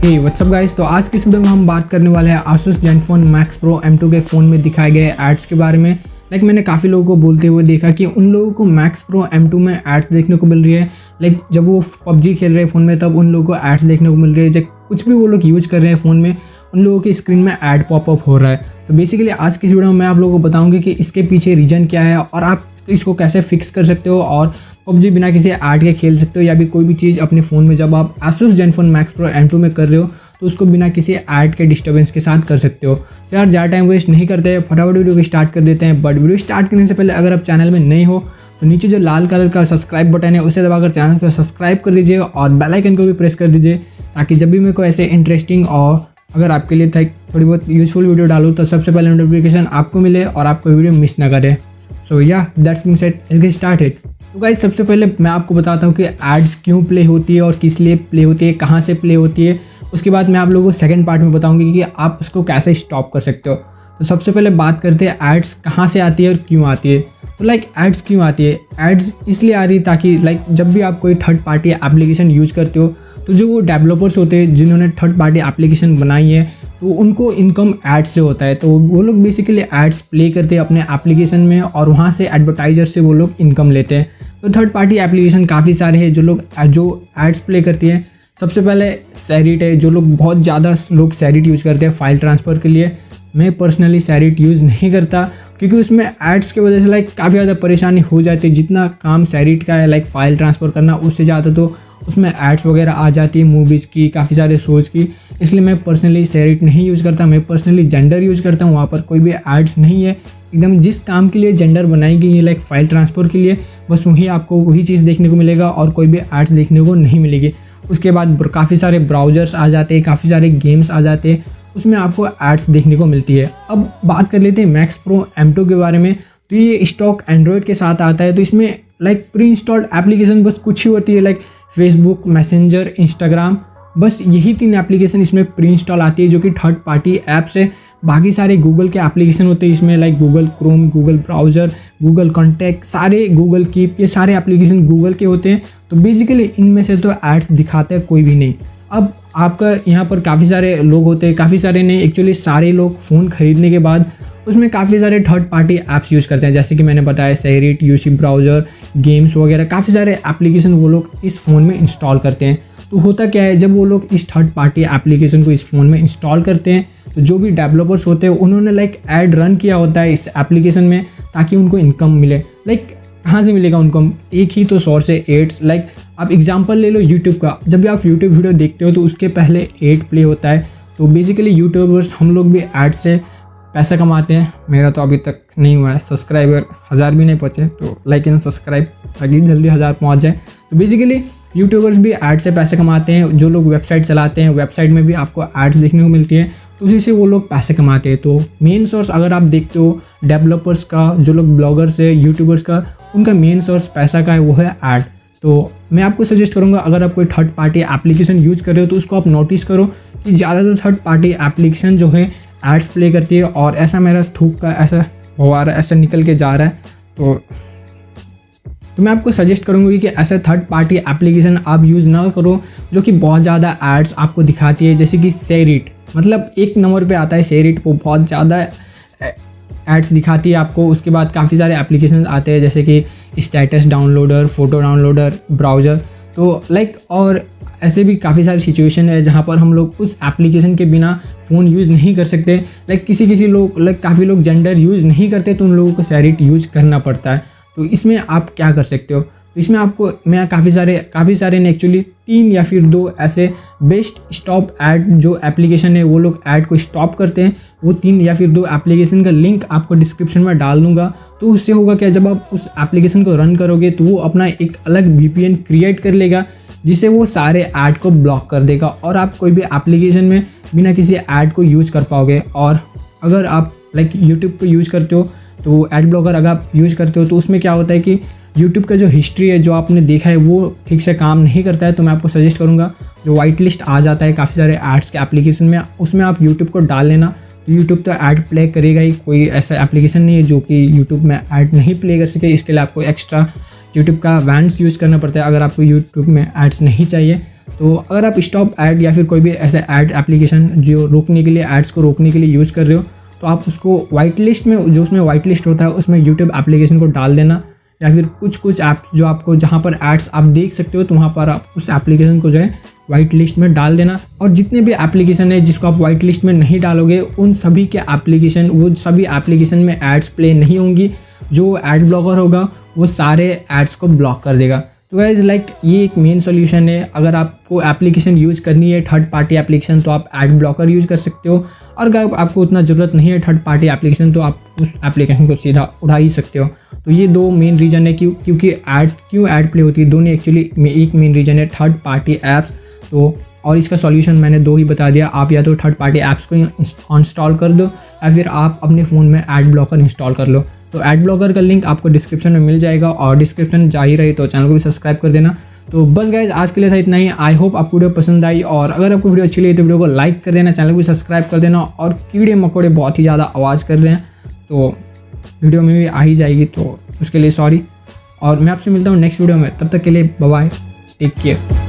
WhatsApp guys, तो आज की इस वीडियो में हम बात करने वाले हैं Asus Zenfone Max Pro M2 के फ़ोन में दिखाए गए एड्स के बारे में। मैंने काफ़ी लोगों को बोलते हुए देखा कि उन लोगों को Max Pro M2 में एड्स देखने को मिल रही है। जब वो PUBG खेल रहे हैं फ़ोन में तब उन लोगों को एड्स देखने को मिल रही है। जब कुछ भी वो लोग यूज़ कर रहे हैं फ़ोन में उन लोगों की स्क्रीन में ऐड पॉपअप हो रहा है। तो बेसिकली आज की इस वीडियो में मैं आप लोगों को बताऊँगी कि इसके पीछे रीज़न क्या है और आप इसको कैसे फिक्स कर सकते हो और PUBG बिना किसी ऐड के खेल सकते हो, या भी कोई भी चीज़ अपने फ़ोन में जब आप Asus Zenfone Max Pro M2 में कर रहे हो तो उसको बिना किसी ऐड के डिस्टर्बेंस के साथ कर सकते हो। तो यार ज़्यादा टाइम वेस्ट नहीं करते, फटाफट वीडियो को स्टार्ट कर देते हैं। बट वीडियो स्टार्ट करने से पहले अगर आप चैनल में नए हो तो नीचे जो लाल कलर का सब्सक्राइब बटन है उसे दबाकर चैनल को सब्सक्राइब कर दीजिए और बेल आइकन को भी प्रेस कर दीजिए, ताकि जब भी मेरे को ऐसे इंटरेस्टिंग और अगर आपके लिए थोड़ी बहुत यूजफुल वीडियो डालूँ तो सबसे पहले नोटिफिकेशन आपको मिले और आप कोई वीडियो मिस ना करें। सो या that's being said, let's get started. तो गाइस सबसे पहले मैं आपको बताता हूँ कि एड्स क्यों प्ले होती है और किस लिए प्ले होती है, कहाँ से प्ले होती है। उसके बाद मैं आप लोगों को सेकंड पार्ट में बताऊंगी कि आप उसको कैसे स्टॉप कर सकते हो। तो सबसे पहले बात करते हैं एड्स कहाँ से आती है और क्यों आती है। तो एड्स क्यों आती है? एड्स इसलिए आ रही ताकि जब भी आप कोई थर्ड पार्टी एप्लीकेशन यूज़ करते हो तो जो वो डेवलपर्स होते हैं जिन्होंने थर्ड पार्टी एप्लीकेशन बनाई है तो उनको इनकम एड्स से होता है। तो वो लोग बेसिकली एड्स प्ले करते हैं अपने एप्लीकेशन में और वहाँ से एडवर्टाइजर से वो लोग इनकम लेते हैं। तो थर्ड पार्टी एप्लीकेशन काफ़ी सारे हैं जो एड्स प्ले करती है। सबसे पहले सैरिट है, जो लोग बहुत ज़्यादा लोग सैरिट यूज़ करते हैं फाइल ट्रांसफ़र के लिए। मैं पर्सनली सैरिट यूज़ नहीं करता क्योंकि उसमें एड्स की वजह से काफ़ी ज़्यादा परेशानी हो जाती है। जितना काम सैरिट का है फाइल ट्रांसफ़र करना, उससे ज़्यादा तो उसमें एड्स वगैरह आ जाती है मूवीज़ की, काफ़ी सारे शोज़ की। इसलिए मैं पर्सनली सैरिट नहीं यूज़ करता। मैं पर्सनली जेंडर यूज़ करता हूँ, वहाँ पर कोई भी एड्स नहीं है। एकदम जिस काम के लिए जेंडर बनाई गई है फाइल ट्रांसफ़र के लिए, बस वही आपको वही चीज़ देखने को मिलेगा और कोई भी एड्स देखने को नहीं मिलेगी। उसके बाद काफ़ी सारे ब्राउज़र्स आ जाते हैं, काफ़ी सारे गेम्स आ जाते हैं, उसमें आपको एड्स देखने को मिलती है। अब बात कर लेते हैं मैक्स प्रो M2 के बारे में। तो ये स्टॉक एंड्रॉयड के साथ आता है। तो इसमें प्री इंस्टॉल्ड एप्लीकेशन बस कुछ ही होती है, फेसबुक, मैसेंजर, इंस्टाग्राम, बस यही 3 एप्लीकेशन इसमें प्री इंस्टॉल आती है जो कि थर्ड पार्टी ऐप्स है। बाकी सारे गूगल के एप्लीकेशन होते हैं इसमें, Google Chrome, Google browser, Google contact, सारे गूगल कीप, ये सारे एप्लीकेशन गूगल के होते हैं। तो बेसिकली इनमें से तो एड्स दिखाते हैं कोई भी नहीं। अब आपका यहाँ पर काफ़ी सारे लोग होते हैं, काफ़ी सारे नहीं एक्चुअली सारे लोग फ़ोन खरीदने के बाद उसमें काफ़ी सारे थर्ड पार्टी ऐप्स यूज़ करते हैं, जैसे कि मैंने बताया सैरिट, यूसी ब्राउज़र, गेम्स वगैरह, काफ़ी सारे एप्लीकेशन वो लोग इस फ़ोन में इंस्टॉल करते हैं। तो होता क्या है, जब वो लोग इस थर्ड पार्टी एप्लीकेशन को इस फ़ोन में इंस्टॉल करते हैं तो जो भी डेवलपर्स होते हैं उन्होंने ऐड रन किया होता है इस एप्लीकेशन में ताकि उनको इनकम मिले। कहाँ से मिलेगा उनको? एक ही तो सोर्स है, एड्स। आप एग्जांपल ले लो यूट्यूब का। जब भी आप यूट्यूब वीडियो देखते हो तो उसके पहले एड प्ले होता है। तो बेसिकली यूट्यूबर्स हम लोग भी एड से पैसा कमाते हैं। मेरा तो अभी तक नहीं हुआ है, सब्सक्राइबर 1000 भी नहीं पहुँचे, तो लाइक एंड सब्सक्राइब ताकि जल्दी 1000 पहुँच जाए। तो बेसिकली यूट्यूबर्स भी एड से पैसे कमाते हैं। जो लोग वेबसाइट चलाते हैं, वेबसाइट में भी आपको एड्स देखने को मिलती है, तो उसी से वो लोग पैसे कमाते हैं। तो मेन सोर्स अगर आप देखते हो डेवलपर्स का, जो लोग ब्लॉगर्स है, यूट्यूबर्स का, उनका मेन सोर्स पैसा का है, वो है ऐड। तो मैं आपको सजेस्ट करूंगा अगर आप कोई थर्ड पार्टी एप्लीकेशन यूज़ कर रहे हो तो उसको आप नोटिस करो कि ज़्यादातर थर्ड पार्टी एप्लीकेशन जो है एड्स प्ले करती है। और ऐसा मेरा थूक का ऐसा हो रहा है, ऐसा निकल के जा रहा है, तो मैं आपको सजेस्ट करूँगी कि ऐसे थर्ड पार्टी एप्लीकेशन आप यूज़ ना करो जो कि बहुत ज़्यादा एड्स आपको दिखाती है। जैसे कि सैरिट, एक नंबर पे आता है सैरिट, वो बहुत ज़्यादा एड्स दिखाती है आपको। उसके बाद काफ़ी सारे एप्लीकेशन आते हैं जैसे कि status downloader, photo downloader, browser. तो और ऐसे भी काफ़ी सारी सिचुएशन है जहाँ पर हम लोग उस एप्लीकेशन के बिना फ़ोन यूज़ नहीं कर सकते। किसी लोग काफ़ी लोग जेंडर यूज़ नहीं करते तो उन लोगों को सैरिट यूज़ करना पड़ता है। तो इसमें आप क्या कर सकते हो? तो इसमें आपको मैं काफ़ी सारे ने एक्चुअली 3 या फिर 2 ऐसे बेस्ट स्टॉप ऐड जो एप्लीकेशन है वो लोग ऐड को स्टॉप करते हैं। वो 3 या फिर 2 एप्लीकेशन का लिंक आपको डिस्क्रिप्शन में डाल दूंगा। तो उससे होगा क्या, जब आप उस एप्लीकेशन को रन करोगे तो वो अपना एक अलग VPN क्रिएट कर लेगा जिससे वो सारे ऐड को ब्लॉक कर देगा और आप कोई भी एप्लीकेशन में बिना किसी ऐड को यूज़ कर पाओगे। और अगर आप यूट्यूब पे यूज़ करते हो तो एड ब्लॉकर अगर आप यूज़ करते हो तो उसमें क्या होता है कि यूट्यूब का जो हिस्ट्री है, जो आपने देखा है, वो ठीक से काम नहीं करता है। तो मैं आपको सजेस्ट करूँगा, जो वाइट लिस्ट आ जाता है काफ़ी सारे एड्स के एप्लीकेशन में, उसमें आप यूट्यूब को डाल लेना। तो यूट्यूब तो ऐड प्ले करेगा ही, कोई ऐसा एप्लीकेशन नहीं है जो कि यूट्यूब में ऐड नहीं प्ले कर सके। इसके लिए आपको एक्स्ट्रा यूट्यूब का वैंड्स यूज़ करना पड़ता है अगर आपको यूट्यूब में एड्स नहीं चाहिए। तो अगर आप स्टॉप ऐड या फिर कोई भी ऐसा ऐड एप्लीकेशन जो रोकने के लिए, एड्स को रोकने के लिए यूज़ कर रहे हो, तो आप उसको वाइट लिस्ट में, जो उसमें वाइट लिस्ट होता है उसमें यूट्यूब एप्लीकेशन को डाल देना, या फिर कुछ ऐप्स जो आपको जहाँ पर एड्स आप देख सकते हो तो वहाँ पर आप उस एप्लीकेशन को जो है वाइट लिस्ट में डाल देना। और जितने भी एप्लीकेशन है जिसको आप वाइट लिस्ट में नहीं डालोगे उन सभी के एप्लीकेशन, वो सभी एप्लीकेशन में एड्स प्ले नहीं होंगी। जो एड ब्लॉकर होगा वो सारे एड्स को ब्लॉक कर देगा। तो गाइस लाइक ये एक मेन सोल्यूशन है। अगर आपको एप्लीकेशन यूज़ करनी है थर्ड पार्टी एप्लीकेशन तो आप एड ब्लॉकर यूज़ कर सकते हो, और अगर आपको उतना ज़रूरत नहीं है थर्ड पार्टी एप्लीकेशन तो आप उस एप्लीकेशन को सीधा उड़ा ही सकते हो। तो ये दो मेन रीज़न है क्योंकि क्यों ऐड प्ले होती है। दोनों एक्चुअली एक मेन रीज़न है थर्ड पार्टी ऐप्स। तो और इसका सॉल्यूशन मैंने दो ही बता दिया। आप या तो थर्ड पार्टी ऐप्स को इंस्टॉल कर दो या फिर आप अपने फ़ोन में ऐड ब्लॉकर इंस्टॉल कर लो। तो ऐड ब्लॉकर का लिंक आपको डिस्क्रिप्शन में मिल जाएगा, और डिस्क्रिप्शन जा ही रही तो चैनल को भी सब्सक्राइब कर देना। तो बस गाइज आज के लिए था इतना ही। आई होप आपको वीडियो पसंद आई, और अगर आपको वीडियो अच्छी लगी तो वीडियो को लाइक कर देना, चैनल को भी सब्सक्राइब कर देना। और कीड़े मकोड़े बहुत ही ज़्यादा आवाज़ कर रहे हैं तो वीडियो में भी आ ही जाएगी, तो उसके लिए सॉरी। और मैं आपसे मिलता हूँ नेक्स्ट वीडियो में, तब तक के लिए बाय बाय, टेक केयर।